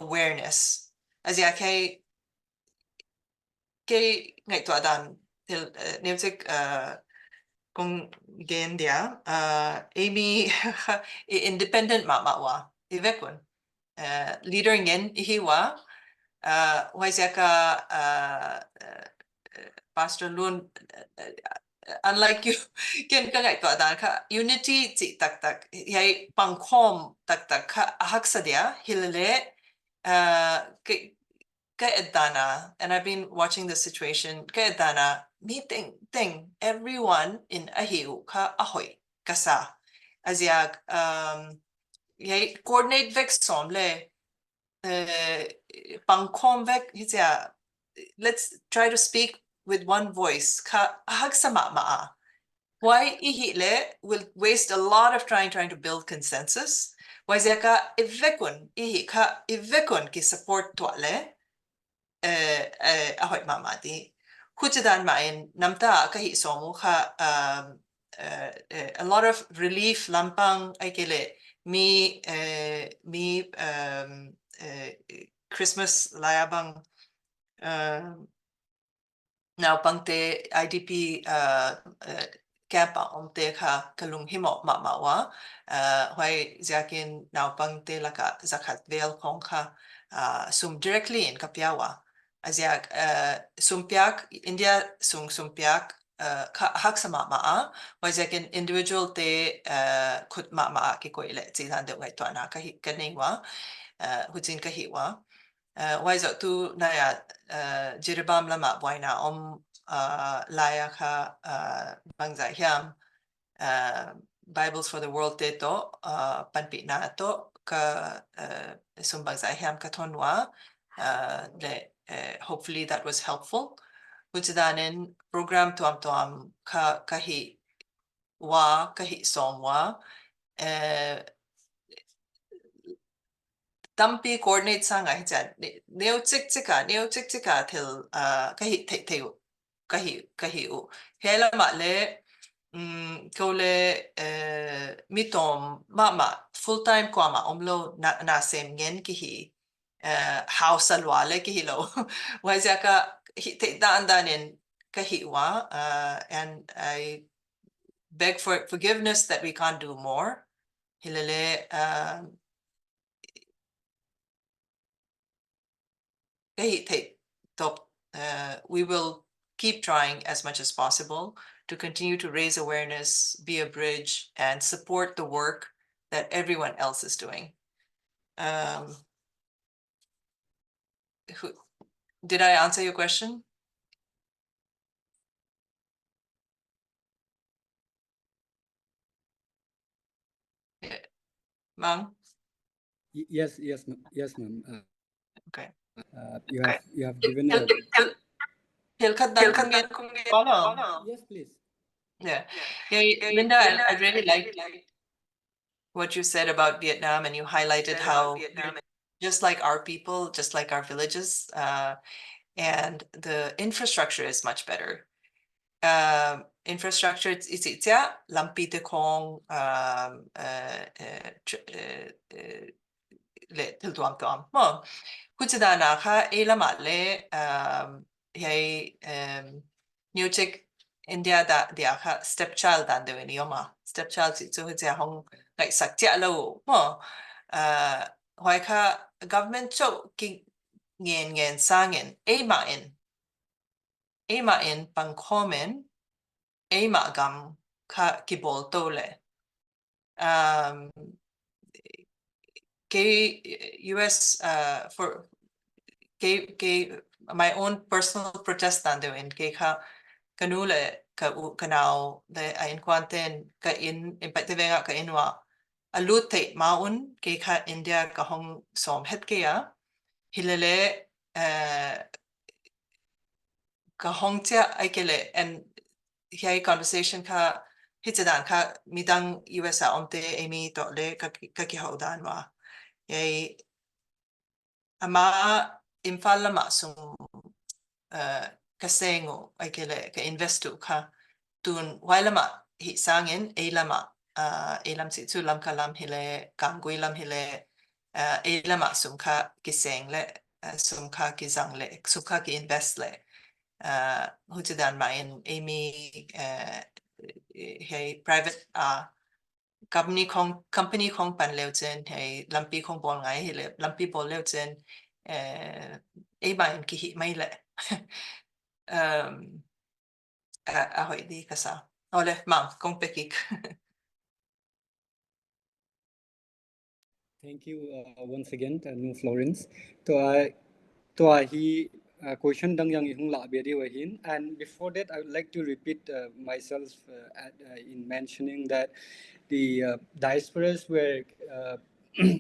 awareness. As ya kay ngay to adan til neutik kung gen dia Amy independent mama wa ivekun leader ngen ihiwa why ka Pastor Loon unlike you ken ka ngai to adan ka unity ti tak tak yai pangkhom tak tak ka haksa dia hilale ka edana, and I've been watching the situation ka edana meeting thing everyone in ahiu ka ahoy kasa aziag yai coordinate vek somle pangkhom vek hitya let's try to speak with one voice ka hagsama maa. Why ihile will waste a lot of trying to build consensus. Why zeka ivekun ihi ka ivekun ki support tuale ahoy mamati. Hujadan main namta kahi somu ka a lot of relief lampang aikele mi Christmas layabang now pangte IDP campa omte ka kalung himo mamawa why zakin now pangte laka zakat vel kong ka sum directly in kapiawa azyak sumpiak India sumpiak hak sama maa why zakin individual te kut maa ki ko ile zilan de wai to na ka kaniwa hutin kahiwa why zo tu na ya jiribam lama why na laya ka bangza hiam Bibles for the World te to panpi na to ka sumbangza hiam ka tonwa hopefully that was helpful Hujidanin program tuam ka kahi somwa Tampi coordinate sang I said neo tik tika till kahi u hela le kole mitom mama full time kwama omlo na sem ngen kihi house alwale kihi lo wazaka te danin kahi wa and I beg for forgiveness that we can't do more hilale we will keep trying as much as possible to continue to raise awareness, be a bridge, and support the work that everyone else is doing. Did I answer your question? Mang? Yes, ma'am. Okay. You have given a... Yes, please. Yeah. Linda, I really like what you said about Vietnam, and you highlighted how just like our people, just like our villages, and the infrastructure is much better. Infrastructure is lampite kong le tiltuam tuam mo kuchida na ka elama le hey Newchik India da dia ka stepchild dan de ni yoma stepchild si so hita hong like saktia lo mo hoi ka government cho ki ngien sangin ema in pangkomen ema gam ka kibol tole US for my own personal protest nando in ka kanule kanao de ain kwanten ka in impactivenga ka inwa alute maun ka India ka hong som het kaya hilale ka hong tia aikele and hiai conversation ka hitadan ka midang US omte emi to le ka ki hodan wa yai ama infalla ma sum kasengo aikele ka investu ka tun wailama hi sangin elama elam si tu lam kalam hile kangui lam hile lama sumka kiseng le sumka kizang le sumka ki invest le hujidan main amy hey private company kong pan leo chen hey lampi kong bol ngai hi le lampi bol leo chen main ki hi mai le ahoy di kasa ole mang kong pekik. Thank you once again, Nu Florence. He question dang yang ihung la bedi wahin. And before that, I would like to repeat myself in mentioning that the diasporas were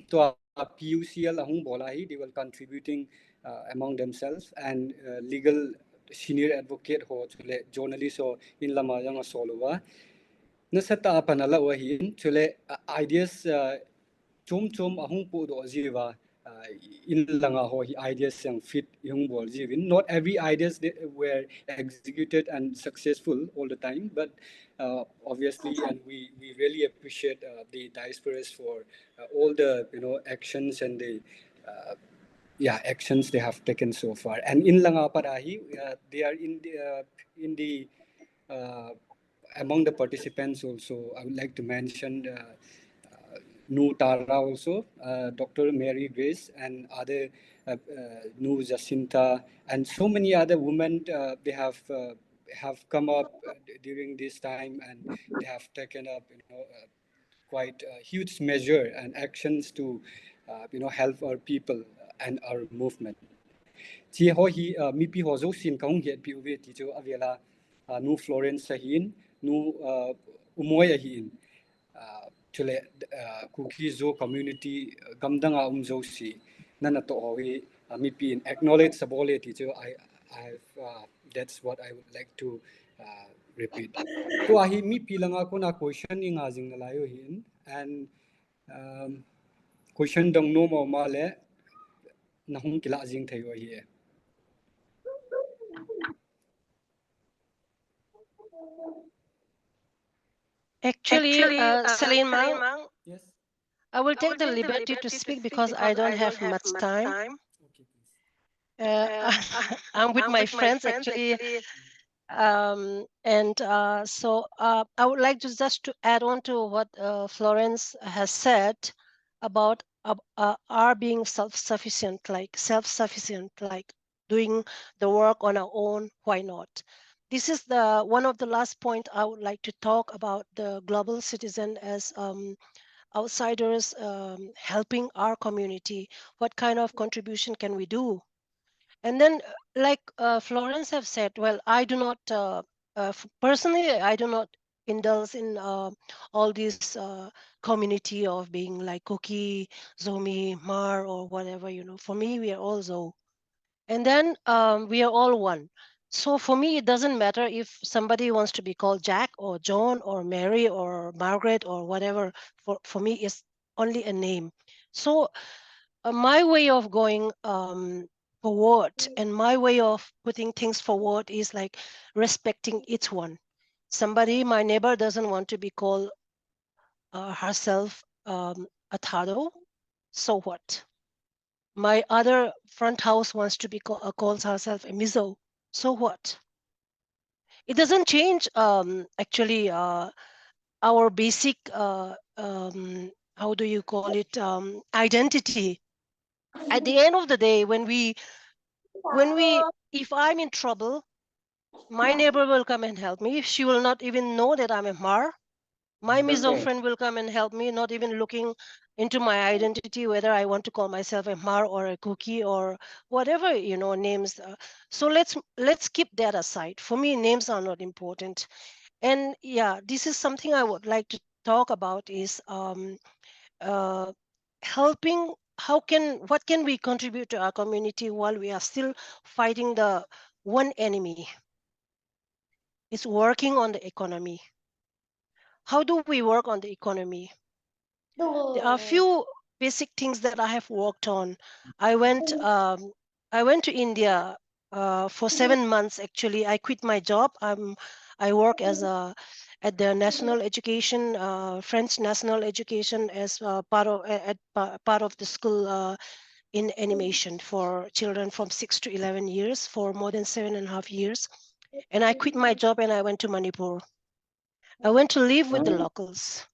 to PUCL ahung bola hi, they were contributing among themselves, and legal senior advocate ho chule journalist ho in lama yang solowa nasata panala wahin chule ideas chum ahung pu do jiwa in langa ho hi ideas yang fit yung bol jivin. Not every ideas were executed and successful all the time, but obviously, and we really appreciate the diasporas for all the actions and the actions they have taken so far. And in langa parahi, they are in the uh, among the participants also. I would like to mention Nu Tara also, Dr. Mary Grace, and other Nu Jacinta, and so many other women. They have come up during this time, and they have taken up quite huge measure and actions to help our people and our movement. Chi ho hi mi pi ho zo sin kaung hiat pi uve ti chu avela nu Florence sahin nu umoy ahin chule Kuki-Zo community gamdanga zo si nana to howi mi pi in acknowledge sabole ti chu I that's what I would like to repeat. To ahi mi pi langa ko na question inga jing na layo hin, and question dong no mo male na hung kila jing thayo hi. Actually, Celine Mang, Yes. I will take the liberty to speak because I don't have much time. Okay, please. I'm with my friends actually, and so I would like to just to add on to what Florence has said about our being self-sufficient, like doing the work on our own. Why not? This is the one of the last point I would like to talk about the global citizen as outsiders helping our community. What kind of contribution can we do? And then like Florence have said, well, I do not personally I do not indulge in all this community of being like Cookie, Zomi, Mar, or whatever. For me, we are all Zo, and then we are all one. So for me, it doesn't matter if somebody wants to be called Jack or John or Mary or Margaret or whatever. For me, it's only a name. So my way of going forward and my way of putting things forward is like respecting each one. Somebody, my neighbor, doesn't want to be called herself a Tado. So what? My other front house wants to be calls herself a Mizo. So what? It doesn't change actually our basic how do you call it identity. At the end of the day, when we if I'm in trouble, my neighbor will come and help me. She will not even know that I'm a Mar. My Mizo friend will come and help me, not even looking into my identity, whether I want to call myself a Mar or a Cookie or whatever names. So let's keep that aside. For me, names are not important. And yeah, this is something I would like to talk about is helping. What can we contribute to our community while we are still fighting the one enemy? It's working on the economy. How do we work on the economy? There are a few basic things that I have worked on. I went to India for 7 months. Actually, I quit my job. I work as a at the national education, French national education, as part of the school in animation for children from 6 to 11 years for more than 7.5 years. And I quit my job and I went to Manipur. I went to live with the locals.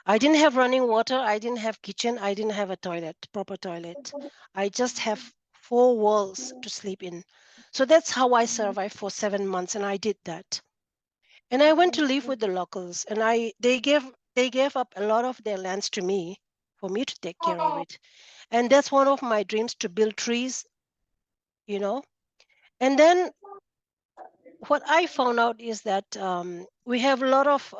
I didn't have running water. I didn't have kitchen. I didn't have a toilet, proper toilet. I just have 4 walls to sleep in. So that's how I survived for 7 months, and I did that. And I went to live with the locals, and they gave up a lot of their lands to me for me to take care of it. And that's one of my dreams, to build trees, you know. And then what I found out is that we have a lot of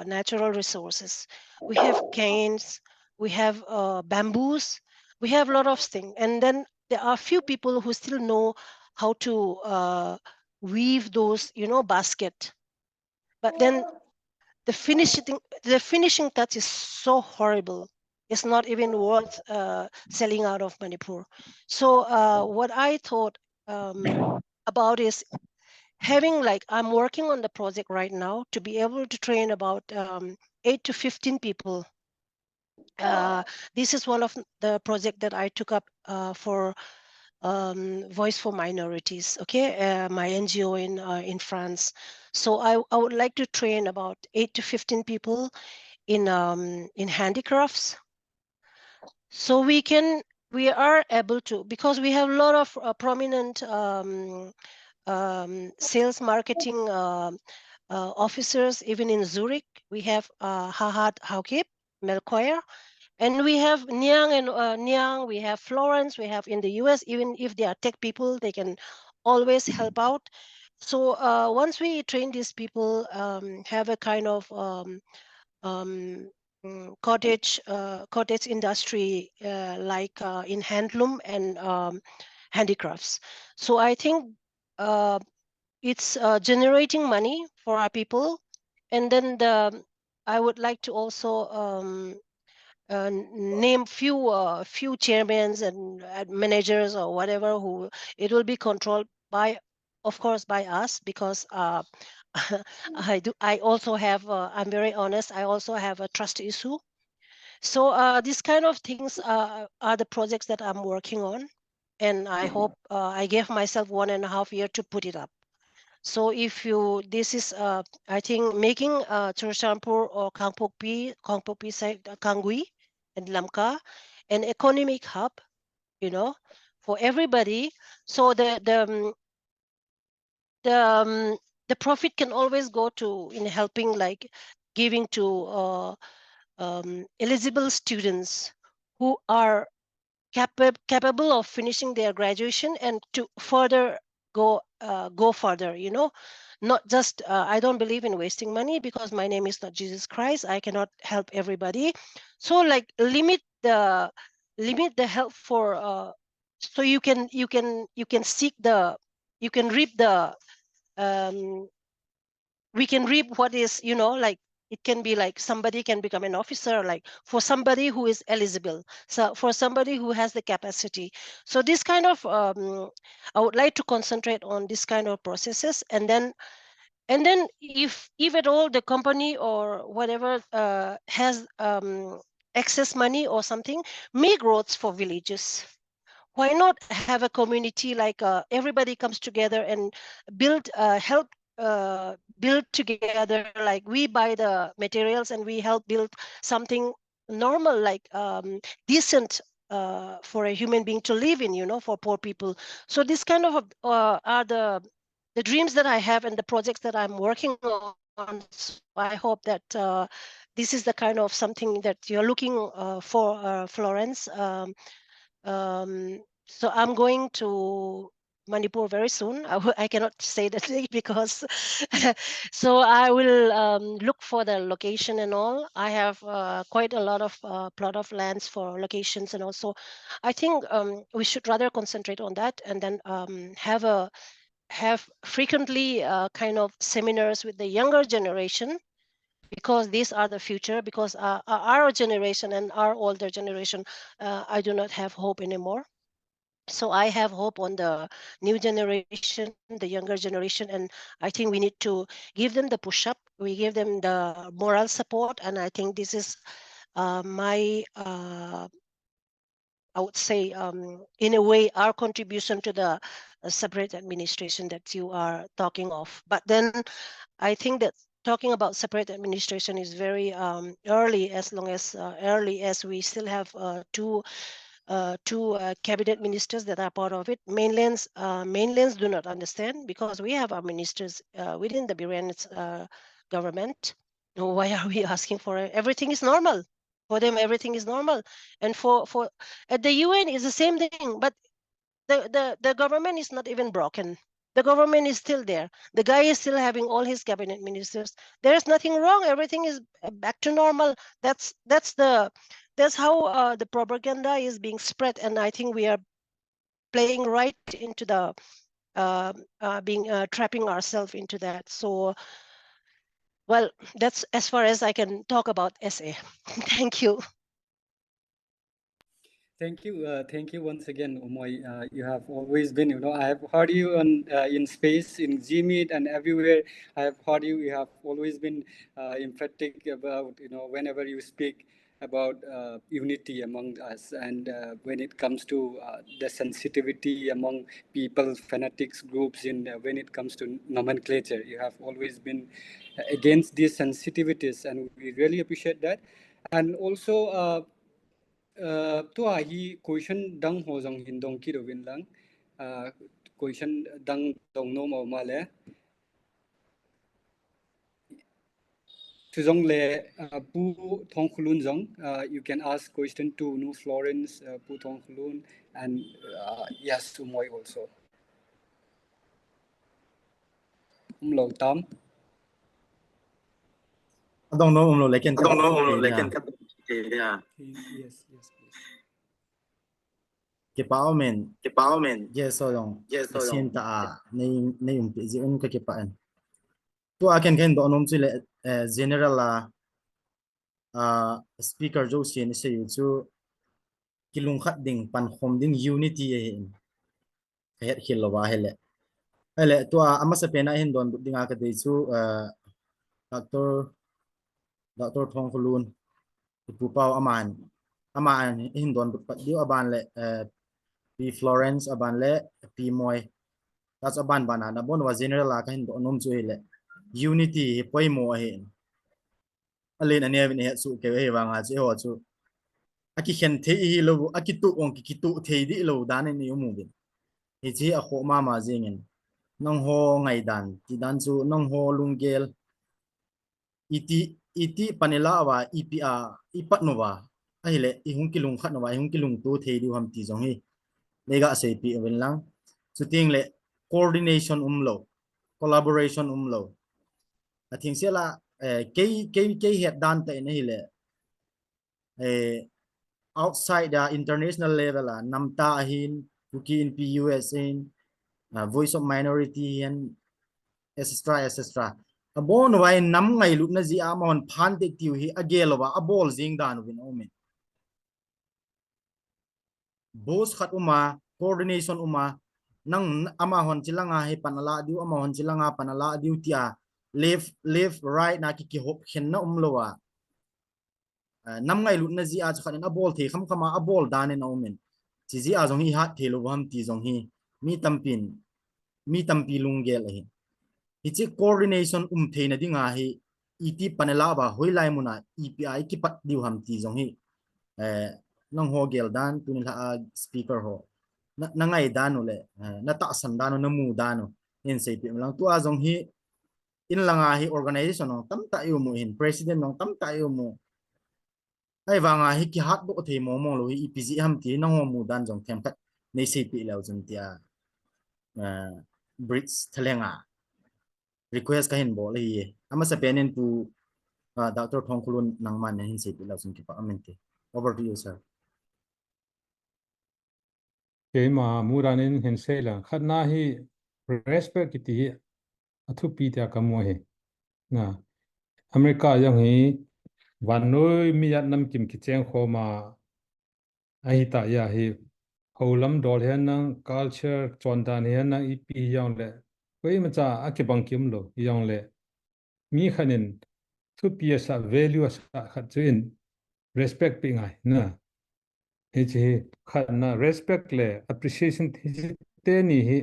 natural resources. We have canes, we have bamboos, we have a lot of things. And then there are few people who still know how to weave those, basket. But then the finishing touch is so horrible. It's not even worth selling out of Manipur. So what I thought about is having, like, I'm working on the project right now to be able to train about 8 to 15 people. This is one of the project that I took up for Voice for Minorities, okay, my NGO in France. So I would like to train about 8 to 15 people in handicrafts, so we are able to, because we have a lot of prominent sales marketing officers, even in Zurich. We have Hahad Haukip, Melkoyer, and we have Niang, we have Florence, we have in the US, even if they are tech people, they can always help out. So once we train these people, have a kind of um, cottage industry, like in handloom and handicrafts. So I think it's generating money for our people. And then I would like to also name few chairmen and managers or whatever, who it will be controlled by, of course, by us, because I also have I'm very honest, I also have a trust issue. So these kind of things are the projects that I'm working on, and I hope I gave myself 1.5 years to put it up. So if you, this is, I think, making Churchampur or Kangpokpi side, Kangui and Lamka, an economic hub, for everybody. So the profit can always go to in helping, like giving to eligible students who are capable of finishing their graduation and to further go further, not just I don't believe in wasting money, because my name is not Jesus Christ. I cannot help everybody. So, like, limit the help for so you can seek the, you can reap the we can reap what is, like, it can be like somebody can become an officer, like for somebody who is eligible, so for somebody who has the capacity. So this kind of I would like to concentrate on this kind of processes. And then if at all the company or whatever has excess money or something, make roads for villages. Why not have a community, like everybody comes together and help build together, like we buy the materials and we help build something normal, like decent for a human being to live in, for poor people. So this kind of are the dreams that I have and the projects that I'm working on. So I hope that this is the kind of something that you're looking for, Florence. So I'm going to Manipur very soon. I cannot say the date because so I will look for the location and all. I have quite a lot of plot of lands for locations, and also I think we should rather concentrate on that, and then have frequently kind of seminars with the younger generation, because these are the future. Because our generation and our older generation, I do not have hope anymore. So I have hope on the new generation, the younger generation, and I think we need to give them the push up. We give them the moral support, and I think this is my I would say, in a way, our contribution to the separate administration that you are talking of. But then I think that talking about separate administration is very early, as long as early as we still have two cabinet ministers that are part of it. Mainlands do not understand, because we have our ministers within the Biryan government. Why are we asking for it? Everything is normal for them. Everything is normal, and for at the UN is the same thing. But the government is not even broken. The government is still there. The guy is still having all his cabinet ministers. There is nothing wrong. Everything is back to normal. That's how the propaganda is being spread, and I think we are playing right into the being trapping ourselves into that. So, well, that's as far as I can talk about SA. Thank you. Thank you once again, Umoy. You have always been, I have heard you on in space, in Gmeet, and everywhere. I have heard you. You have always been emphatic about, whenever you speak about unity among us, and when it comes to the sensitivity among people, fanatics groups, in when it comes to nomenclature, you have always been against these sensitivities, and we really appreciate that. And also. Tua hi question dang ho jong hin dong ki do win lang question dang dong no mo ma le tu jong le pu thong khulun jong you can ask question to Nu Florence pu thong khulun and yes to moi also lo tam I don't know like I don't know like can cut yeah yes please ke pao men yes so long yes so sin ta nei pe ji un ka ke pa an to a ken do nom chile general speaker jo sin se yu chu kilung khat ding pan khom ding unity e het khil wa hele to ama se pena hin don dinga ka de chu doctor thong khulun pu pau aman hin don pat diu aban le pi Florence aban le pi moy that's aban banana bon wa general la ka hin do nom chu le unity poi mo he alen ane ne su ke he wa nga che ho chu aki khen the hi lo aki tu ong ki tu the di lo dan ni mu bin he chi a kho ma jingin nong ho ngai dan ti dan chu nong ho lungel iti panela wa ipa ipat no wa ai le I hung kilung khat no wa hung kilung tu the di ham ti jong hi lega se pi wen lang chuting le coordination lo collaboration lo I think se la ke het dan te ne le outside the international level namta hin Kuki in PUS in voice of minority and etc abon wai nam ngai lut na ji amon phan te tiu hi agelo wa abol jing dan win omen boss khat uma coordination uma nang ama hon chilanga he panala diu ama hon chilanga panala diu tia left right na ki hop khen na umlowa nam ngai lut na ji a khan na bol the kham khama a bol dan en omen chi ji a jong hi ha thelo ham ti jong hi mi tampi lungel hi ichi coordination theina dinga hi iti panela ba hoilai muna epi ki pat diu ham ti jong hi nang ho gel dan tunil ha speaker ho na ngai danu le na ta san danu na mu danu in sei pi lang tu a jong hi in langa hi organization no tam ta yu mu in president no tam ta yu mu ai wanga hi ki hat do the mo mo lo hi epg ham ti nang ho mu dan jong them khat nei sei pi lau jun tia bridge thalenga request ka hin bo le hi ama sa penin pu Dr. Thong Khulun nangman hin sei pi lau jun ki pa amente over to you sir ke ma muranin hen sela khatna hi respect kiti athu pi ta kamo he na America yang hi wanoi mi yat nam kim ki cheng kho ma ai ta ya hi houlim dol hian nang culture chondan hian nang ipi yang le koi macha akibang kim lo yang le mi khanin thu piasa value sa khat chuin respect pi ngai na he chi khat na respect le appreciation te ni hi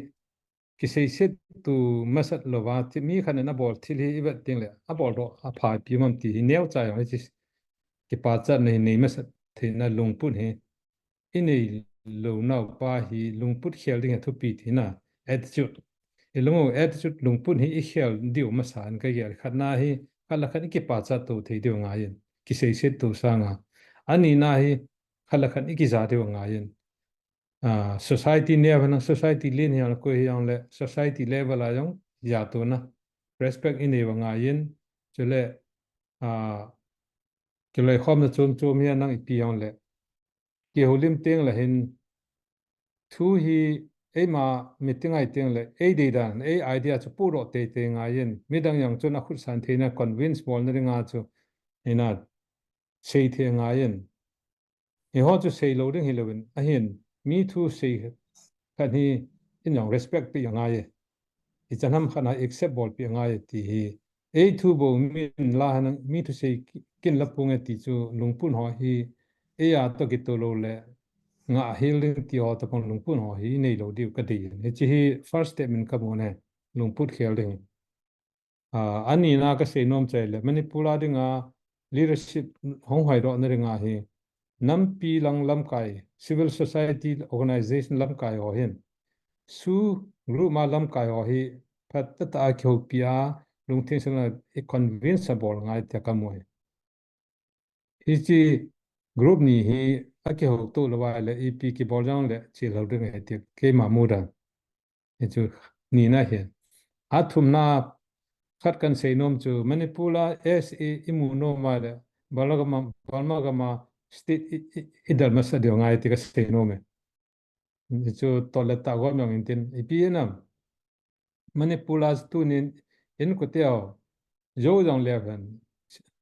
kisei set tu masat lo wa ti mi khanin na bol thil hi ibat ting le a bol ro a pha pi mam ti hi neu chai he chi ki pa cha nei nei masat thina lungpun he inei lo nau pa hi lungput khel ding thu pi thina attitude ilungu attitude lungpun hi i khel diu masan ka ger khatna hi khala khan ki pa cha tu thei diu nga yin ki sei set tu sanga ani na hi khala khan ki za diu nga yin society level na society lin hi ko hi yang le society level a yong ya tu na respect inei wa nga yin chule chule khom na chum chum hi nang pi yang le ki holim teng la hin thu hi ma meeting ai teng le de dan idea chu puro te nga yin midang yang chu na khut san the na convince bol na ringa chu ina sei the nga yin he ho chu sei lo ding hi lovin a hin mi thu sei kan hi in yang respect pi nga ye i chanam khana accept bol pi nga ye ti hi thu bo min la han mi thu sei kin la pung ti chu lungpun ho hi ya to ki to lo le nga healing ti ho ta pon lungpun ho hi nei lo diu ka di he chi hi first statement ka mo ne lungput khel ding ani na ka sei nom chai le manipula dinga leadership hong hai ro na ringa hi nam pi lang lam kai civil society organization lam kai ho hin su group ma lam kai ho hi phat ta khau pia lungthin sang e convince bol ngai ta ka mo hi chi group ni hi ake ho to lawa le ep ki bol jang le chi lo ding he ti ke ma mu da he chu ni na he athum na khat kan sei nom chu manipula sa imu no ma le balma ga ma state idal ma sa de ngai ti ka sei no me chu to le ta go myong in tin ep na manipula tu nin in ko teo zo jang le ban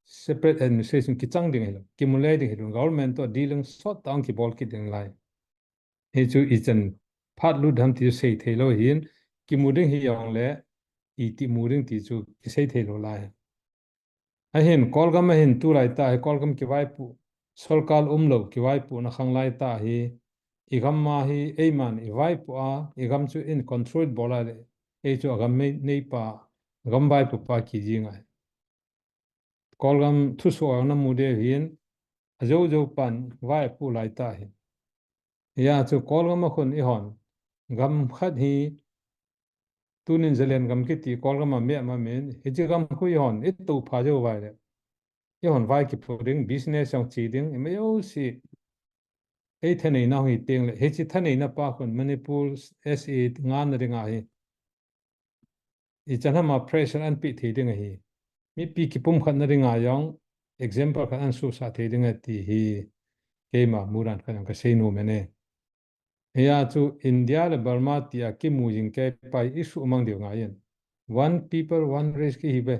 separate administration ki chang ding helo ki mulai ding helo government to dealing sort down ki bol ki ding lai he chu ichen phat lu dham ti sei thelo hin ki muding hi yong le I ti muding ti chu ki sei thelo lai a hin kolgam hin tu lai ta he kolgam ki vai pu solkal umlo ki vai pu na khang lai ta hi igam ma hi eiman I vai pu a igam chu in control bola le e chu agam nei pa gam vai pu pa ki jinga kolgam thu so na mude hin zo pan vai pu lai ta hi ya chu kolgam ma khun I hon gam khat hi tunin zelen gam ki ti kolgam ma me ma men hi chi gam khu I hon it tu pha jo vai le I hon vai ki puding business ang chi ding me yo si e thanei na hi teng le he chi thanei na pa khun manipur sa ngan na ringa hi I chana ma pressure an pi thi ding hi mi pi ki pum khan na ringa yong example khan an su sa thi ding ti hi ke ma muran khan ka sei no mene ya chu india le burma ti a ki mu jing ke pai isu mang de nga yen one people one race ki hibe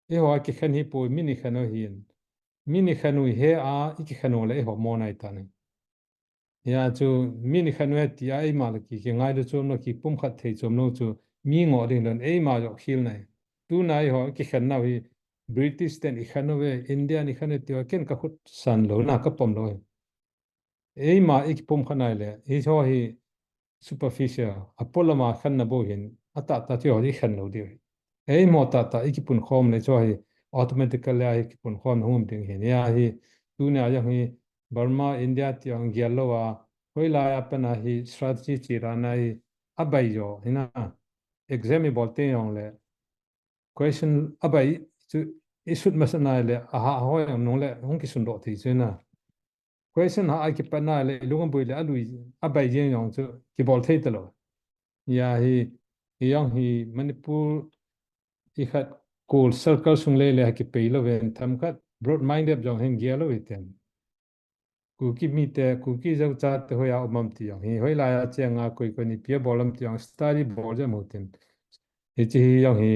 e ho ki khan hi po mini khano hin mini khanu he a ki khano le ho mo nai ta ne ya chu mini khanu ti ai ma le ki ngai de chu no ki pum khat thei chom no chu mi ngo ding don e ma jo khil nai tu nai ho ki khan na hi british ten I khanu we india ni khanu ti ken ka khut san lo na ka pom lo e ma ik pum khanai le hi ho hi superficial apollo ma khan na bo hin ata ta ti ho hi khan lo di e mo ta ik pun khom le cho hi automatically ai ki pun khom hum ding hin ya hi tu na ya hi burma india ti ang gyal lo wa hoi la ya pa na hi strategy chi ra na hi abai yo hina exam I bolte yong le question abai chu isut masana le aha ho yang nong le hong ki sun do thi chena question ha ai ki pa na le lungam bui le alui abai jen yong chu ki bol thei talo ya hi yang hi manipur I khat cool circle sung le ki pe lo ven tham khat broad minded jong heng gia lo iten Kuki-Zo cha te ho ya omam ti yang hi hoi la ya chenga koi ko ni pia bolam ti yang study bol ja mo ten hi chi yang hi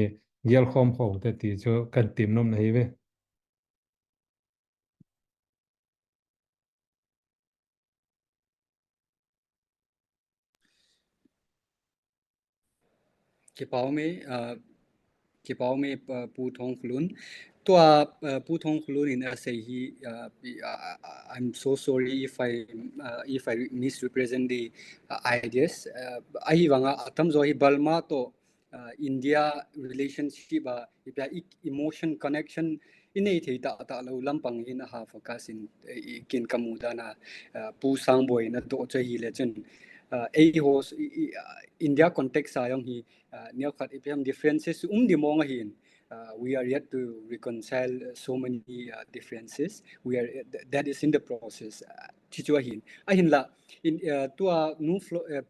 gial khom kho te ti cho kan tim nom na hi ve kipao me pu thong khulun tua pu thong khulun in say he I'm so sorry if I misrepresent the ideas ahi wanga atam zo hi balma to India relationship emotion connection inei thei ta lo lampang in ha focus in kin kamuda na pu sang boy na to chahi le chen a host India context ayong hi new cut ipm differences di mong hin we are yet to reconcile so many differences we are that is in the process chichua hin ahin la in tua nu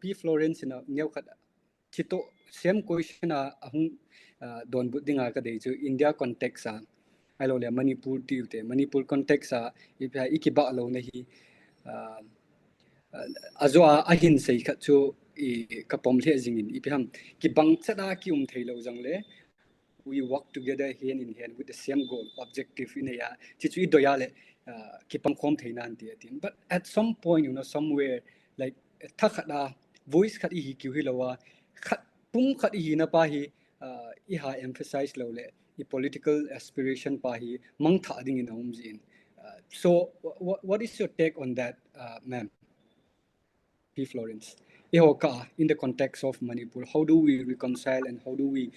p Florence na new cut chito same question ahung don budinga ka dei chu India context alo le Manipur ti Manipur context ipya ikiba lo na hi azo ahin sei kha chu kapom le jingin ipyam ki bang chada ki thailo jangle we work together hand in hand with the same goal objective in ya chichu doya le ki pam khom thainan ti atin but at some point somewhere like thakada voice khat hi ki hilowa khat pum khat hi na pa hi I ha emphasize lo le I political aspiration pa hi mang tha ding in jin so what is your take on that ma'am P. Florence. In the context of Manipur, how do we reconcile and how do we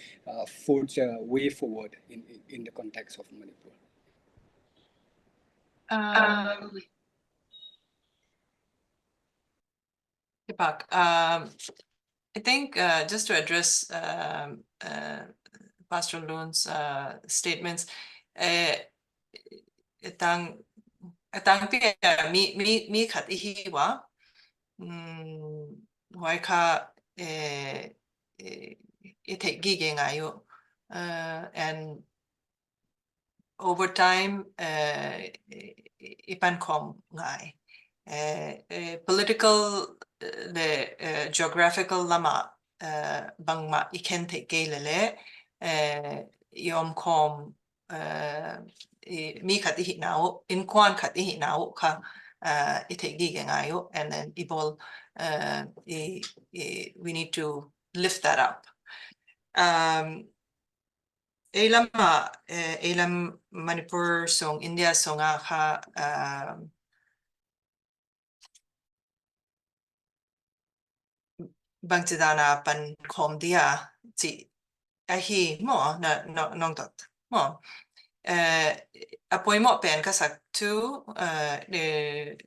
forge a way forward in the context of Manipur? I think just to address Pastor Loon's statements, atang pia mi khat ihi wa wai kha ite gige ngayo and over time ipan kom ngai political the geographical lama bangma ikente gelele yom kom mi khat hi now in kwan khat hi now kha ite gige ngayo and then ibol we need to lift that up elam Manipur song India song kha bangtidana pan kom dia ti ahi mo na nong dot mo apoy mo pen kasak tu de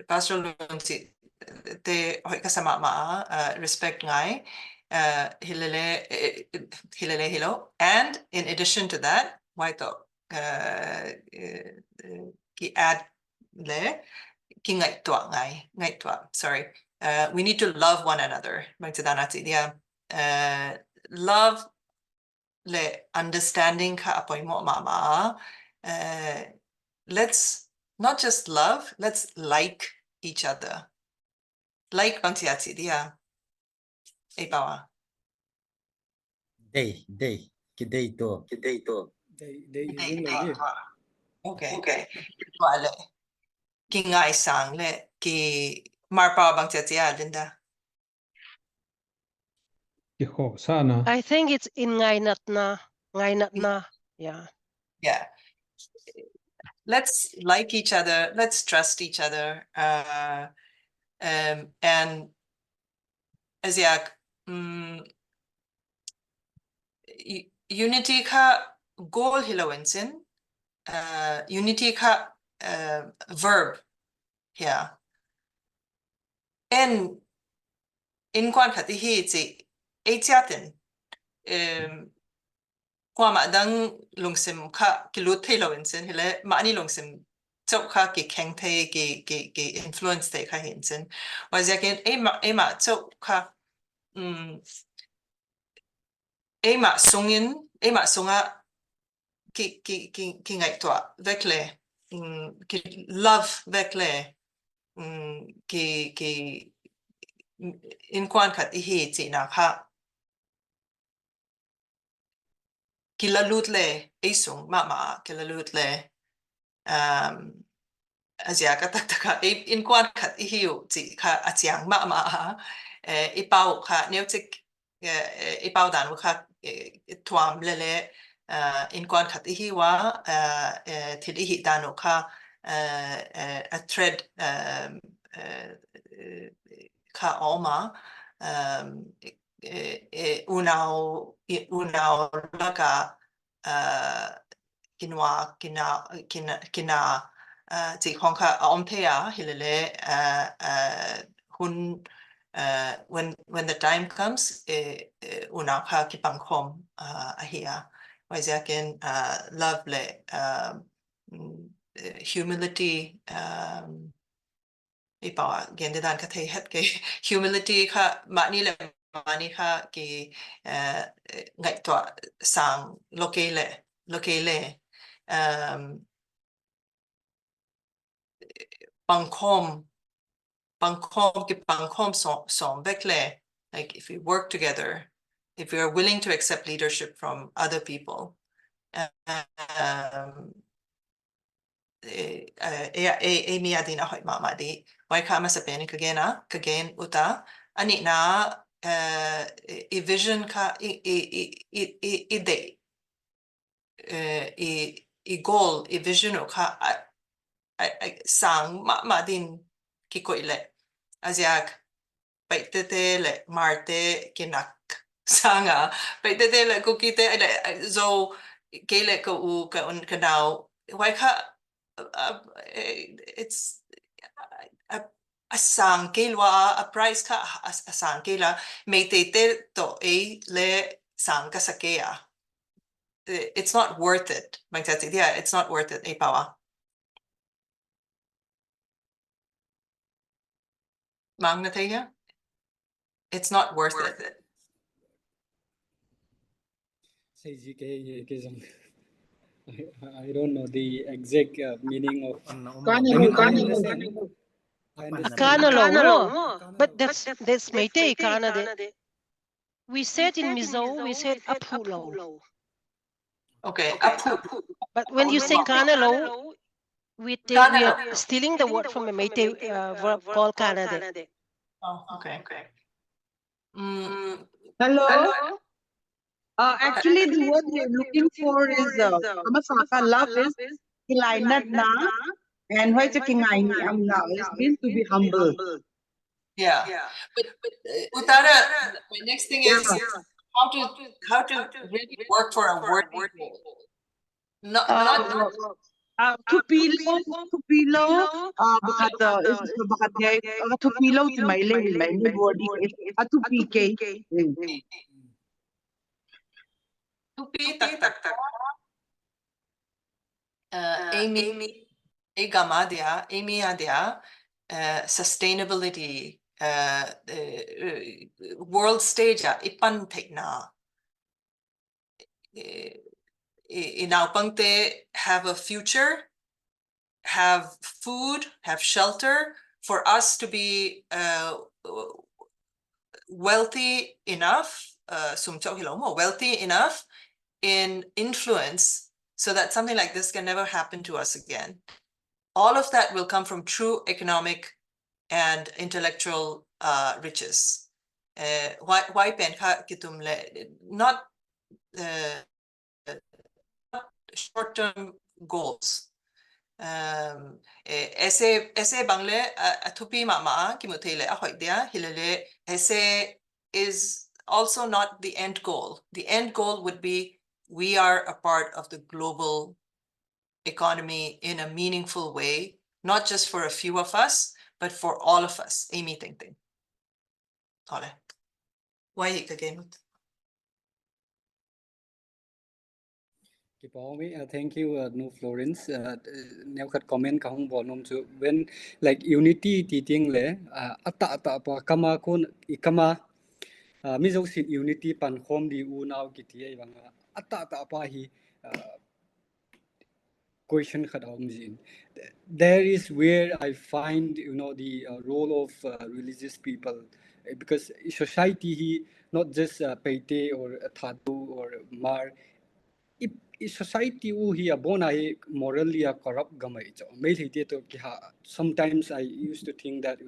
Pastor Lung ti te hoi kasama ma respect ngai hilele hilo and in addition to that why to ki add le ki ngai tua sorry we need to love one another love le understanding ka apoy mo mama let's not just love let's like each other like bang tiati dia bawa Day kidei to okay wale ki ngai sang le ki marpa bang tiati Linda Ki ho sana. I think it's in ngai nat na. Yeah. Let's like each other. Let's trust each other. And as unity ka goal hilawinsin. Unity ka verb here. And in kwan katihi ti etiatin. Kwa ma dang lungsim ka kilut hilawinsin hile maani lungsim chok ka ki keng te ki influence te ka hinsin was yakin ema chok ka ema sunga ki ngai toa vekle ki love vekle ki in kwan kat ihi ti na ka ki la lut le isung ma ki la lut le Asia ka taka in kwan kat ihiu ti ka atiang ma ipau ka neutik ipaw dan waka tuam lele in kwan khat hi wa til hi dan waka a thread ka oma unaw laka kina ti hongka omtea hilele hun when the time comes unaw ka kipangkom ahia waisakin love le humility ipawa gende dan ka het ke humility ka mani ka ki ngai to sang lokele bangkom som bekle, like if we work together, if we are willing to accept leadership from other people, mi adina hoy mama di why kama sa pen kagen uta ani na i vision ka i de i goal i vision ka sang ma din kiko ile asiak paitete le marte kinak sanga paitete le kukite ile zo kele ko u ka un kanao why ka it's a sang kelwa a price ka a sang kela meitete to le sang ka sakea it's not worth it yeah it's not worth it pawa Magnataya, it's not worth it. I don't know the exact meaning of. But that's Meitei Kanade. We said in Mizo, we said Apulo. Okay, Apu. But when you say Kanalo, we are stealing the word from a Meitei verb called Kanade. Oh, okay. Hello. Actually, the word we're looking for is Kamasaka. Love is Ilainat na, and why taking am now is means to be humble. Yeah. But Utara, my next thing is how to really work for a word goal. Not Tupilo, bakat is bakat niya, tupilo ti may body is atupike. Tupi tak. Amy adia sustainability world stage ipan na inaupangte have a future, have food, have shelter for us to be wealthy enough, wealthy enough in influence so that something like this can never happen to us again. All of that will come from true economic and intellectual riches. Why pen not short-term goals. Ese bangle atupi mama kimutele ahoy dia hilele ese is also not the end goal. The end goal would be we are a part of the global economy in a meaningful way, not just for a few of us, but for all of us. Amy ting. Ole. Why again? Thank you, no Florence. Now kat comment kahong bonum to when like unity teaching le ata pa kama kon ikama mizo sin unity pan khom di unaw kiti ay bang ata pa hi question khadam zin. There is where I find the role of religious people because society he not just peite or thadu or mar society u hi abona hi morally corrupt gamai cho mai thite to ki ha sometimes I used to think that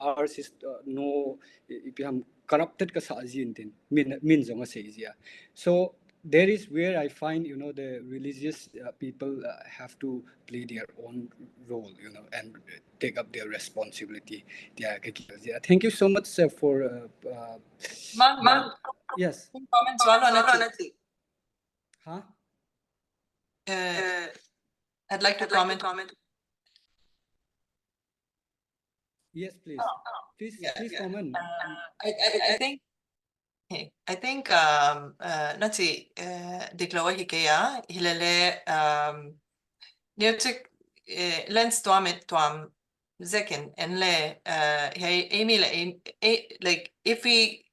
ours is no if you corrupted ka sa jin tin min zonga se ya. So there is where I find the religious people have to play their own role and take up their responsibility. Yeah, thank you so much for yes. Comments wala na ti. Huh? I'd like to comment. Yes, please. Please comment. I think nati diklawa hikaya hilale neutik lens tuam zekin and le hey Amy like if we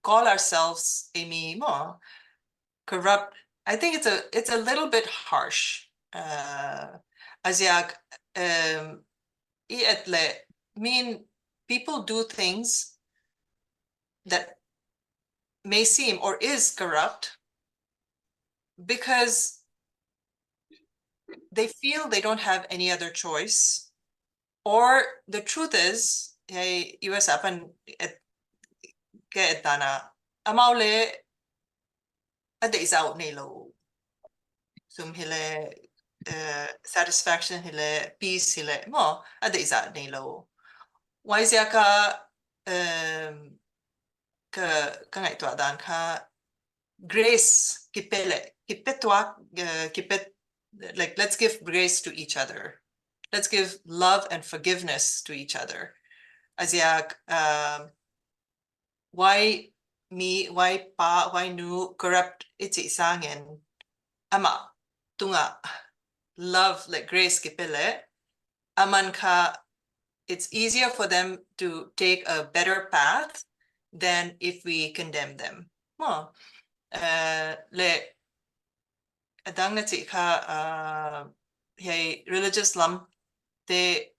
call ourselves Amy mo corrupt, I think it's a little bit harsh. Asiak mean people do things that may seem or is corrupt because they feel they don't have any other choice, or the truth is hey US apan ke etana amaule ada isaw nilo sum hile satisfaction hile peace hile mo ada isa nilo why is ka ngai to adan ka grace kipetwa kipet like let's give grace to each other, let's give love and forgiveness to each other. Asiak why me why pa why nu corrupt iti sangin ama tunga love like grace kipele aman ka it's easier for them to take a better path than if we condemn them. Le adang na ti ka hey religious lam te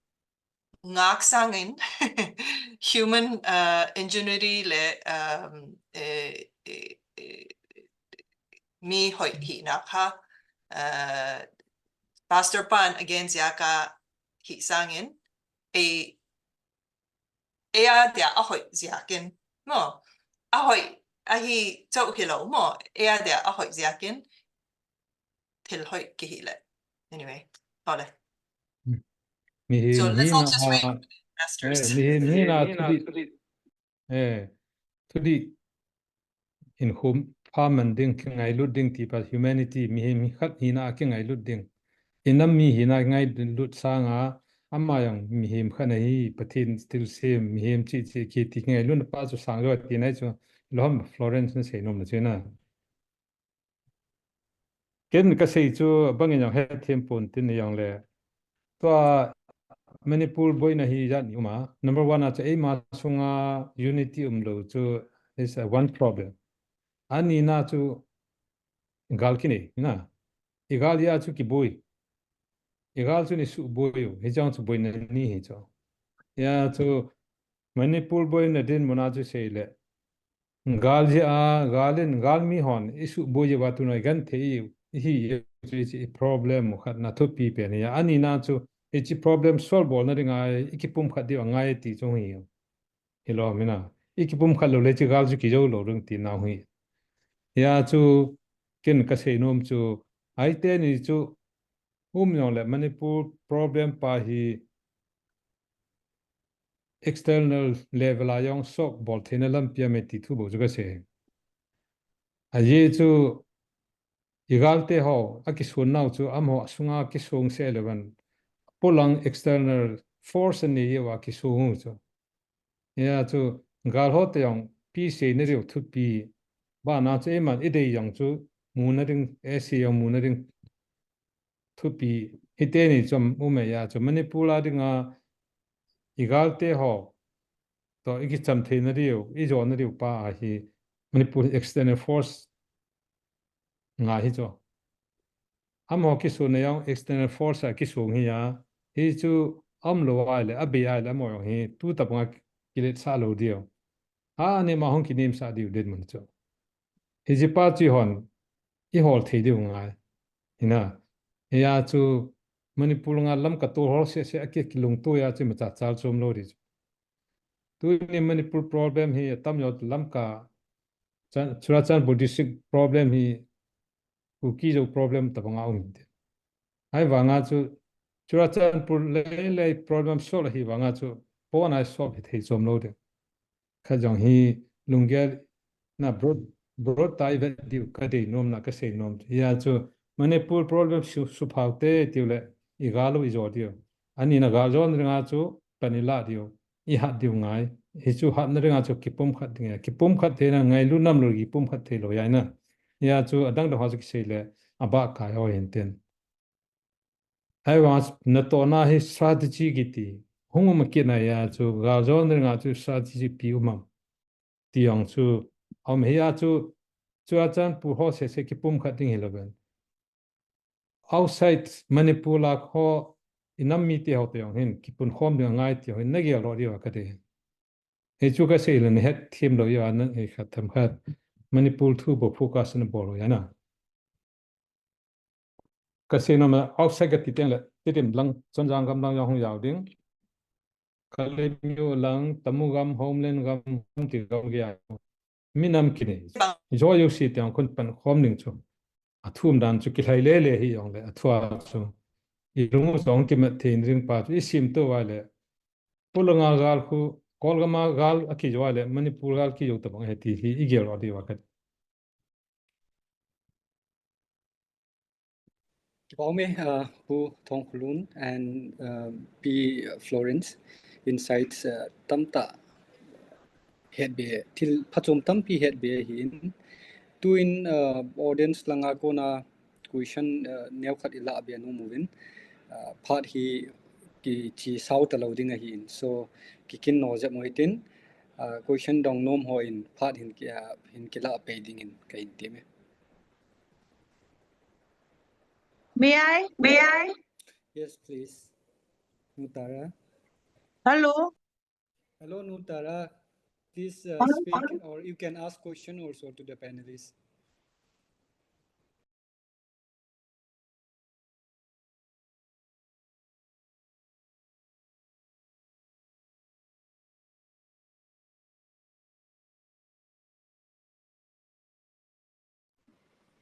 ngak sangin human ingenuity le mi hoi hi na ka pastor pan against yaka hi sangin dia ahoy ziakin mo ahoy ahi chau kilo mo dia ahoy ziakin til hoy kihile anyway ole so let's all just wait for the masters tudi in home farman ding ngai lut ding ti pa humanity mi khat hina ki ngai lut ding inam mi hina ngai lut sanga amma yang mi him khana hi pathin still same mi him chi ki ti ngai lut pa chu sang ro ti nai chu lom Florence na sei nom na chena ken ka sei chu bangin yang he them pon tin yang le to Manipur boy na hi jat yuma number 1 at a ma sunga unity umlo chu is one problem ani na chu gal kini na igal ya chu ki boy igal chu ni su boy he jang chu boy na ni he cho ya chu Manipur boy na din mona chu sei le gal ji a gal mi hon isu boy je batu na gan the hi problem khat na thu pi pe ni ya ani na chu ichi problem solve bol na ringa ikipum khadi ngai ti chung hi hilo mina ikipum khalo le chi gal chu ki jo lo rung ti na hui ya chu ken ka sei nom chu ai te ni chu yong le Manipur problem pa hi external level a yong sok bol thina lam pia me ti thu bo ju ka se a ye chu igalte ho akisun nau chu amho sunga ki sung se lewan pulang external force ni ye wa ki sung chu ya chu gal ho te yong pi se ne ri thu pi ba na che man ide yang chu mu na ring e si yong mu na ring thu pi ite ni chom u me ya chu Manipur la dinga igalte ho to iki cham the na ri I jo na ri pa a hi Manipur external force nga hi cho am ho ki su ne yang external force a ki su hi ya hi chu am lo wa le abi ai la mo hi tu ta pa ki le sa lo dio a ne ma hong ki nim sa di den mun cho hi ji pa chi hon I hol the di nga ina ya chu Manipur nga lam ka to hol se ake kilung to ya chu macha chal chom lo ri tu ni Manipur problem hi tam yo lam ka Churachan Buddhist problem hi Kuki-Zo problem tabanga umite hai wanga chu Churachan pur le problem sol hi wanga chu pona solve thei chom lo de khajong hi lungger na broad tai ve diu ka de nom na ka se nom ya chu Manipur problem su phaute tiule igalo izo dio ani na ga zon nga chu panila dio I hat diu ngai hi chu hat na nga chu kipum khat nge kipum khat the na ngai lu nam lo gi pum khat the lo ya na ya chu adang da hosik se le aba ka yo enten hai was na to na hi strategy gi ti hungum ke na ya chu ga zon nga chu strategy pi umam tiang chu om he ya chu chan pu ho se kipum khat ding hiloben outside Manipur la kho inam mi te ho te yong hin kipun khom de ngai te hin na ge lo ri wa ka de he chu ka se len het thim lo ya na he khat tham khat Manipur thu bo focus na bo lo ya na ka se no ma outside ka ti teng le ti tim lang chon jang gam lang yong yaw ding ka le myo lang tamu gam homeland gam ti gam ge ya minam ki ne jo yu si te kon pan khom ning chu athum dan chu ki lai le hi yong le athwa chu I lungu song ki mat thein ring pa I sim to wale pulanga gal khu kolgama gal aki wale Manipur gal ki yo tabang heti hi igel odi wakat Paume Pu Thong Khulun and P Florence insights tamta head be till phachom tam pi head be hin to in audience langa kona question new khat ila be no movin part hi ki chi south loading a hin so kikin no ja moitin question dong nom ho in part hin kila pe ding in kain time May I? yes please Nutara Hello. hello Nutara please speak or you can ask question also to the panelists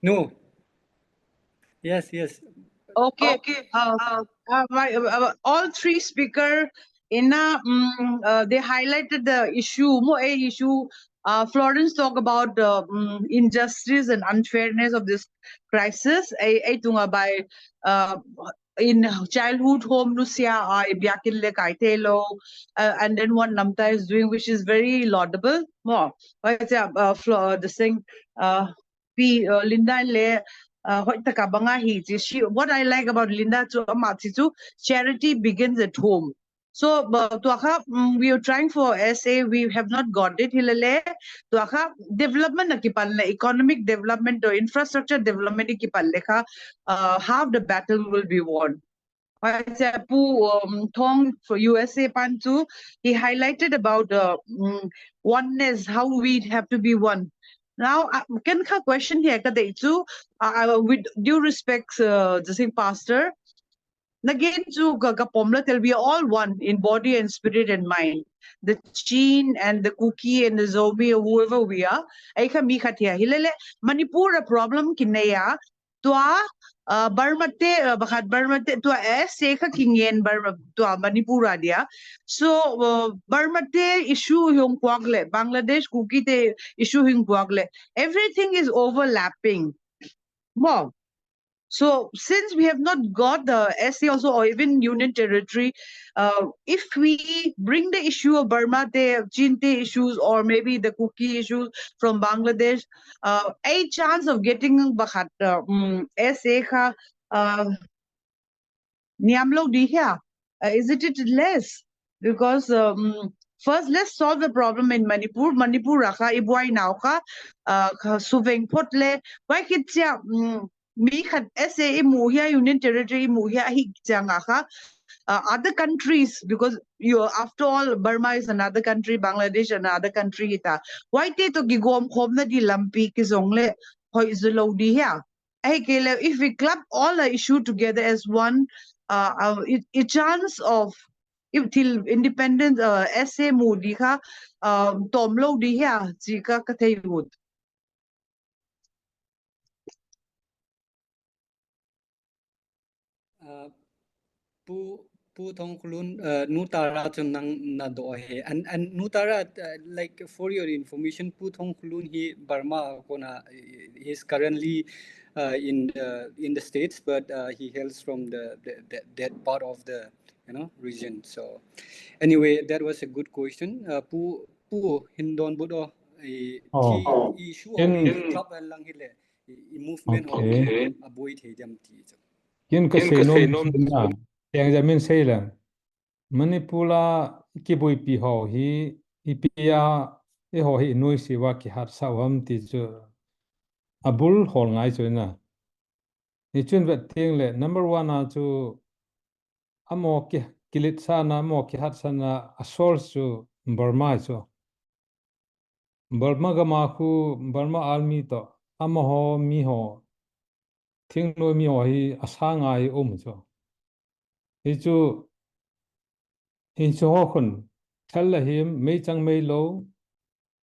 no yes Okay. All three speaker they highlighted the issue. Florence talk about injustice and unfairness of this crisis. By in childhood home Lucia and then what Namta is doing, which is very laudable. More, the thing, Linda and Le. What I like about Linda charity begins at home. So we are trying for SA, we have not got it. Development economic development or infrastructure development half the battle will be won. Thong for USA Pantu, he highlighted about oneness, how we have to be one. Now, can I question here? With due respect, the same pastor, again, we are all one in body and spirit and mind. The Chin and the Kuki and the Zombie or whoever we are, Manipur a problem kinaya tua Barmate bakat Barmate tua seka kingen Barma tua Manipur dia. So Barmate issue yung kwagle Bangladesh Kuki te issue yung kwagle. Everything is overlapping. More. So since we have not got the SA also or even Union Territory, if we bring the issue of Burma, the Chinte issues or maybe the Kuki issues from Bangladesh, a chance of getting Bahat SA Niamlo Dihya, is it less? Because first let's solve the problem in Manipur. Manipur Raka Ibuai Nauka Suveng Potle, why kitsia me had SA Muhia Union Territory Muhia Hikjangaka. Other countries, because you after all Burma is another country, Bangladesh another country. Why te to gigom home na di lampi kizongle hoi izolo diya. if we club all the issue together as one, it chance of if till independence essay moody ka tom lo di ha chi ka ka thei wood. Pu thong kulun nutara chunang na do he and nutara like for your information pu thong kulun he Burma kona he's currently in the States, but he hails from that part of the region. So anyway, that was a good question. Pu hindon budo issue of club and lang hile movement of avoid he jam ti. Kin ka sei nom na yang jamin sei la Manipula kibui pi ho hi ipia e ho hi noi siwa ki hat sawam ti chu abul hol ngai chu na ni chun vet ting le number 1 a chu amo ki kilit sana mo ki hat sana asol chu Burma chu Burma ga ma khu Burma army to amo ho mi ho thing no mi ho hi asanga hi chu hi chu ho khun thal la him mei chang mei lo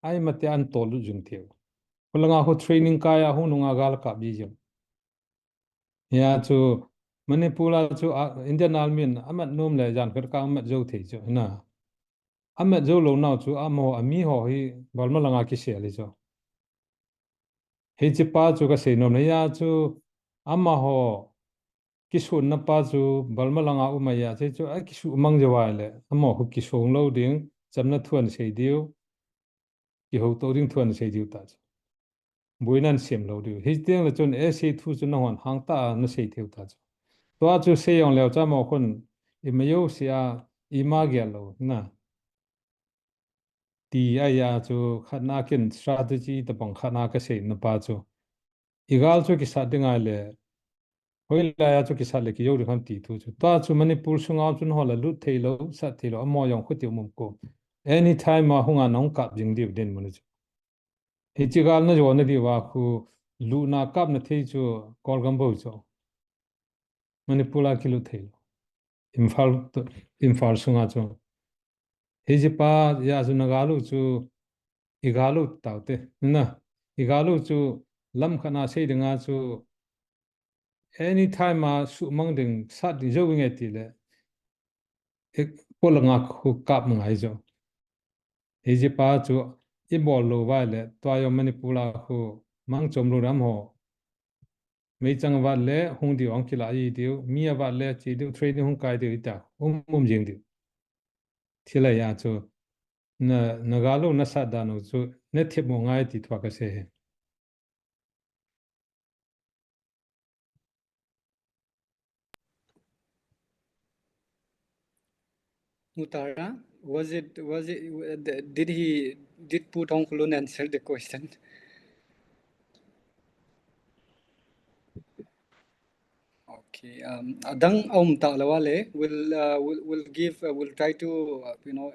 ai mate an tolu jung theo kulanga ho training kaya hu nunga gal ka bi jung ya chu Manipula chu Indian Army amat nom le jan kar ka amat zo the chu na amat zo lo na chu amo ami ho hi balma langa ki se le chu he chi pa chu ka se nom ne ya chu ama ho kisu na pa chu balma langa u ma ya che chu a kisu mang je wa le amo ho kisong lo ding chamna thuan sei diu ki ho to ding thuan sei diu ta buinan sim lo diu hi tiang la chun e sei thu chu na hon hang ta na sei theu ta chu to chu sei yong leo cha mo khun i ma yo sia i ma gya lo na ti aya chu khana kin strategy ta bang khana ka sei na pa chu igal chu ki sa dinga le hoi la ya chu ki sa le ki yo ri kham ti thu chu ta chu Manipur sunga chun ho la lu thei lo sa thei lo amo yong khuti mum ko anytime ma hunga nong kap jing diu den mun chu Hichigal na jo na di wa khu lu na kap na thei chu kol gam bo chu Manipula kilu thei Imphal sunga chu Hijipa ya chu nagalu chu igalu taute na igalu chu lam khana sei dinga chu anytime ma su mang ding sat di zo nge ti le ek polanga khu kap ngai jo Hijipa chu I bol lo wa le to yo Manipula khu mang chom lo ram ho mấy chẳng vật lẽ hung điều ông kia lại điều mía vật lẽ chỉ điều trade hung cái điều ít à mồm riêng điều thì là ya cho na galo na sát đàn nó cho nét thiệp một ngày thì thoa cái xe Nutara, did Pu Thong Kulun answer the question? Okay. Adang ta lawale will give we'll try to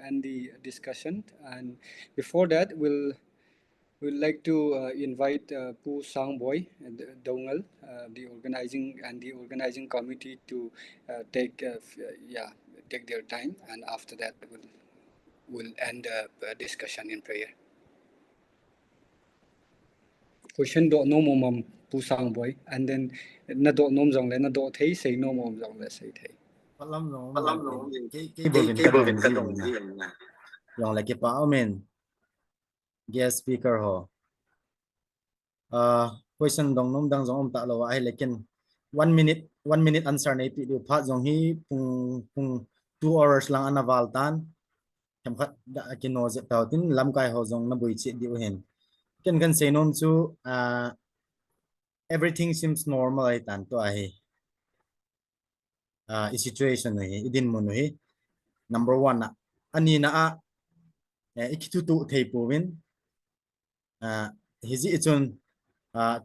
end the discussion, and before that we'll like to invite Pu Sangboy and Dongal, the organizing committee to take their time, and after that we'll end the discussion in prayer. Question do no mom Pu Sangboy, and then na do nom jong le na do thei say no mom jong le say thei. Palam no Kevin ka dong ji na yong la ke pa amen guest speaker ho question dong nom dang jong ta lo ai lekin 1 minute answer nei pi du pha jong hi pung 2 hours lang anaval tan kam khat da kino je tautin lam kai ho jong na bui chi diu hen kan say nom chu everything seems normal ai tan to ai situation hi idin mun hi number 1 ani na ikitu tu thei povin hiji ichun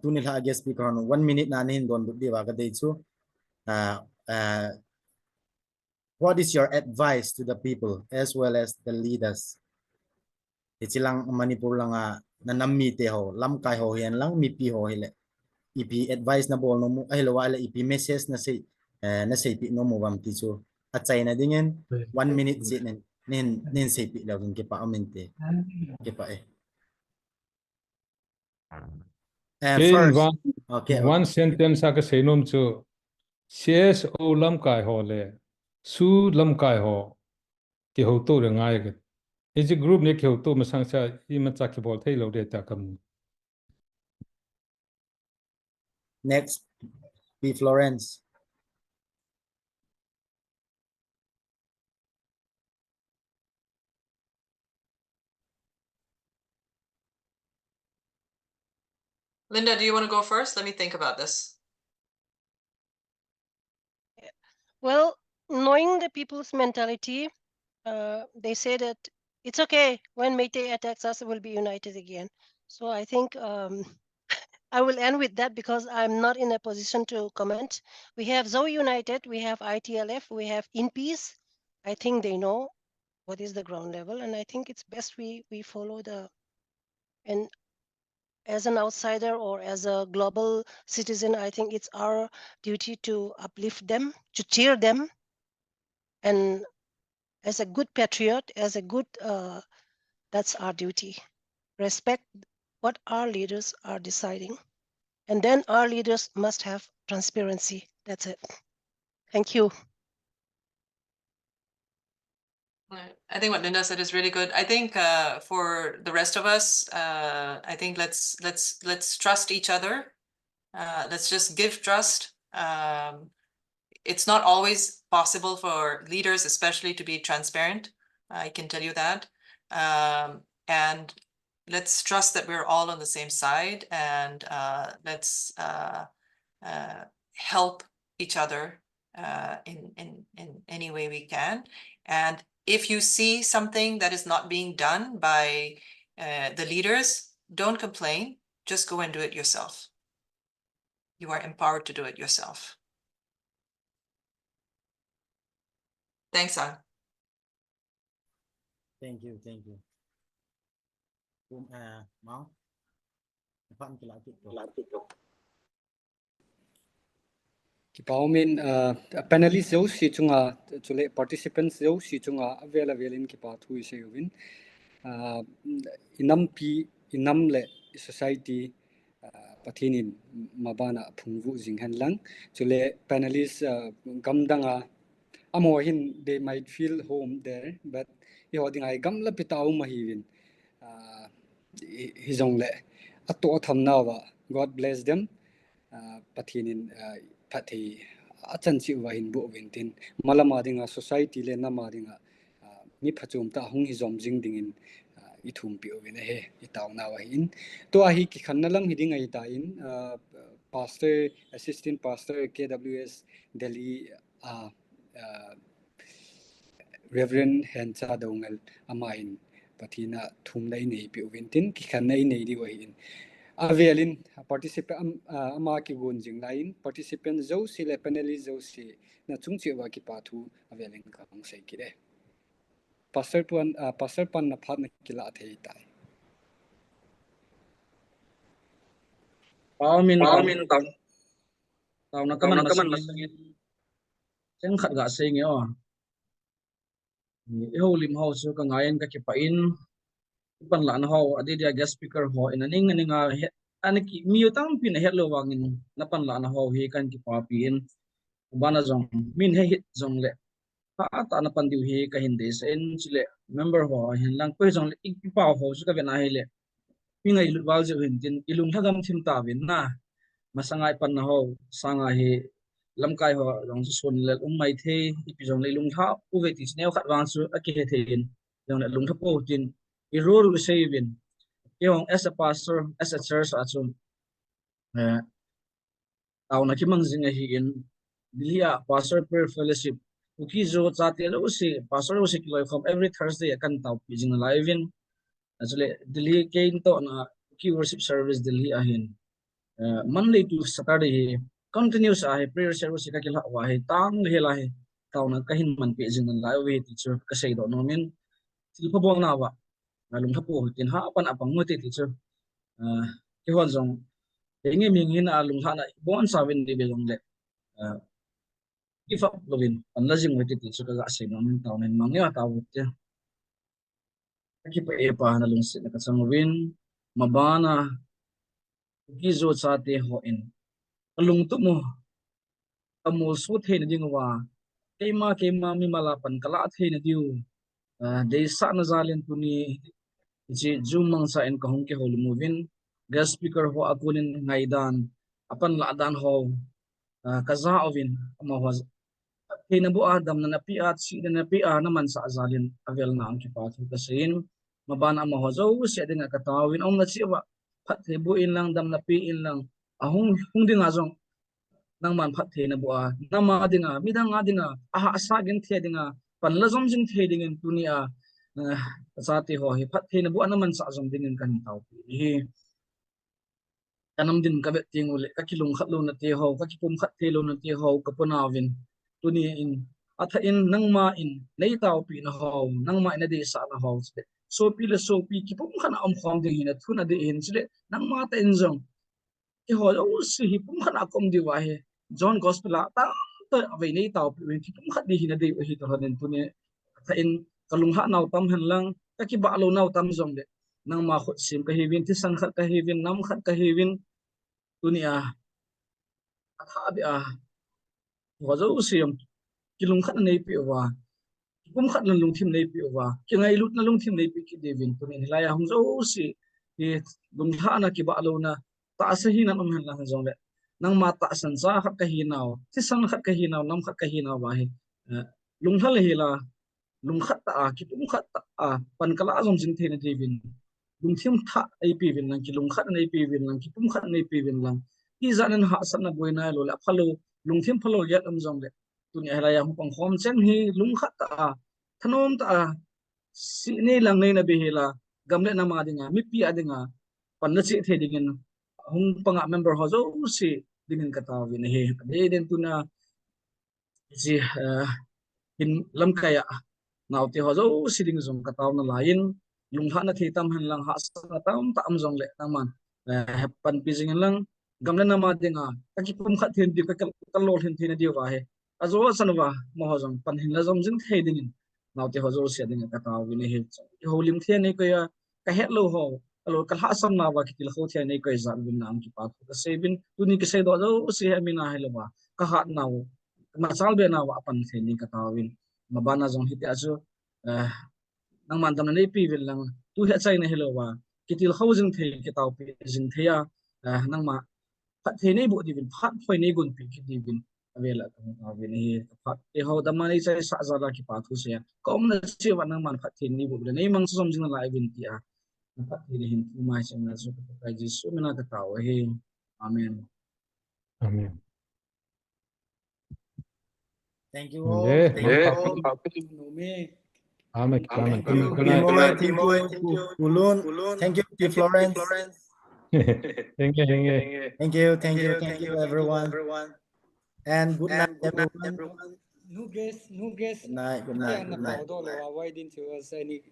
tunil ha guest speaker on 1 minute na nin don di wa ka dei chu what is your advice to the people as well as the leaders ichilang Manipur langa nanammi te ho lam kai ho hian lang mi pi ho hi le EP advice na bol no mo ay lawala EP message na say pi no mo bam ti chu at China dingen 1 minute si nen say pi lawin ke pa amente ke pa In first okay one sentence aka seinom chu CS o lam kai ho le su lam kai ho ki ho to re ngai ge is a group ne ki ho to masang cha I ma cha ki bol thei lo de ta kam next P Florence Linda, do you want to go first? Let me think about this. Well, knowing the people's mentality, they say that it's okay when Meitei attacks us, we'll be united again. So I think I will end with that because I'm not in a position to comment. We have Zo United, we have ITLF, we have In Peace. I think they know what is the ground level, and I think it's best we follow the, and as an outsider or as a global citizen, I think it's our duty to uplift them, to cheer them, and as a good patriot, as a good, that's our duty. Respect what our leaders are deciding. And then our leaders must have transparency. That's it. Thank you. I think what Linda said is really good. I think for the rest of us, I think let's trust each other. Let's just give trust. It's not always possible for leaders, especially, to be transparent. I can tell you that. And let's trust that we're all on the same side, and let's help each other in any way we can. And if you see something that is not being done by the leaders, don't complain, just go and do it yourself. You are empowered to do it yourself. Thanks, Ang. thank you Mao Phan ki la ti ki paumin panelists zo si chunga chule participants zo si chunga available in ki pa thui se win inam le society pathinin mabana phungwu jinghan lang chule panelists gamdanga amo hin they might feel home there but I hoding ai gamla pitau mahivin hizong le ato thamnawa God bless them pathinin pathi achan chi wa hin bu wintin malama dinga society le nama dinga mi phachum ta hung hizom jing dingin ithum pi ovin he itaw na wa hin to a hi ki khanna lang hiding ai ta in pastor assistant pastor KWS Delhi Reverend Hencha Dongal amain pathina thum lai nei pi wintin ki khan nei nei di wa hin avelin participant ama ki gun jing lain participant zo si le panelist zo si na chungchi wa ki pathu avelin ka hong sei ki re pastor pan na phat na kila thei tai Paumin tao na kaman masingin sen khat ga sei nge o e houlim ho chu ka ngayen ka ki pain pan la na ho adi dia guest speaker ho in aning aninga aniki miutang pin hello wangin na pan la na ho hi kan ki pa pin bana jong min he hit jong le pa ta na pan diu hi ka hindi sen chile member ho hin lang pe jong le ik pa ho chu ka bena hi le mi ngai lu wal je hin tin ilung thagam thim ta win na masangai pan na ho sanga hi lamkai ho jong su sun le mai the ipi jong le lung tha u ve ti sneu khat wang chu a ki he thein jong le lung tha po tin I ru saving yung as a pastor as a church achun tao na ki mangjing a hi in dilia pastor prayer fellowship Kuki-Zo chate lo si pastor lo si kiloi khom every Thursday akan tao pijing live in actually Delhi kain to na ki worship service Delhi ahin Monday to Saturday continuous ahi prayer service ka kila wa hi tang hela hi tao na kahin man pijing live teacher ka sei do no min silpa bo na wa lung thapo tin ha pan apang mo te teacher ki hon jong Ingi mingin alung hana bon savin di belong le. If up lovin anlazing with it so kaga say no min taon en mangya tawut ya. Aki pa epa na lung sit nakasangwin mabana Kuki-Zo sa te ho in. Alung tu mo amul su the na dingwa. Kema mi malapan kala the na diu. They sa na zalin tu ni ji jumang sa en kahong ke houlim guest speaker ho akunin ngaidan apan laadan ho kaza ovin amawaz hinabu adam na napiat si na napia naman sa azalin avel na ang kipatu kasin mabana amawazo siya din katawin ang natsiwa pat hebuin lang dam napiin lang ahong hung din azong nang man phat the na bua nama dinga midang dinga aha asagin the dinga panlazom jing the dingin tunia sati ho hi phat the na bua naman sa azom dingin kan tau hi kanam din ka beting ule ka kilung khatlo na te ho ka kipum khat te lo na te ho ka punawin tuni in atha in nang ma in nei tau pi na ho nang ma ina de sa na ho so pi kipum khana om khom de ina thuna de in sile nang ma ta in zong ki ho lo si hi pum khana kom di wa he John gospel ta ta ve nei tau pi kipum khat di hina de hi to hanen tuni atha in kalung ha naw tam han lang ka ki ba lo naw tam zong de nang ma khot sim ka hewin ti san khat ka hewin nam khat ka hewin tunia atha bi wazo siam kilung khat nei pi wa kum khat nan lung thim nei pi wa ki ngai lut na lung thim nei pi ki devin tunin hilaya hum zo si hi lung tha na ki ba lo na ta sa hi nan han lang zong le nang ma ta san sa khat ka hi naw ti san khat ka hi naw nam khat ka hi naw wa hi lung thal hi la lung khat ta ki pum khat ta pan kala azom jin the na devin lung thim tha ai pi vin lang ki lung khat nei pi vin lang ki pum khat nei pi vin lang ki zanan ha san na boina lo la phalo lung thim phalo yat am jong le tunia helaya hum pang khom chen hi lung khat ta thanom ta si nei lang nei na behela gamle na ma dinga mi pi adinga pan na chi the dingin hung panga member ho zo si dingin ka ta vin he de den tuna ji hin lam kaya naw te ho zo si ding zong ka taw na lain lung ha na the tam han lang ha sa tam ta am jong le nang man pan pi jing lang gamle na ma dinga ka ki pum khat then di ka lol hen the na di wa he azo sanwa mo ho jong pan hin la jong jing the dingin naw te ho zo si ding ka taw vin he houlim the nei ko ya ka het lo ho alo kal ha sam na wa ki til ho the nei ko za bin nam ki pa ka se bin tu ni ki se do zo si ha mi na he lo ba ka hat naw masal be na wa pan the ni ka taw vin mabana jong hiti azu nang man tam nei pi vil lang tu he chai na hello wa kitil housing the ki taw pi jing the ya nang ma phat the nei bo di vin phat phoi nei gun pi ki di vin avela ka taw vin hi phat e ho da ma nei chai sa za da ki pa thu se kom na che wa nang man phat the nei bo nei mang som jing na lai vin ti a phat the nei hin tu mai sem na zu ka ji su na ka taw he amen Amen. Thank you all. Yeah. No me. Amen. Thank Good you. night. Thank you. Ulun. Thank you, T. Florence. Thank you. Thank you, everyone. And good night, everyone. No guess. Good night. Yeah, why didn't you ask any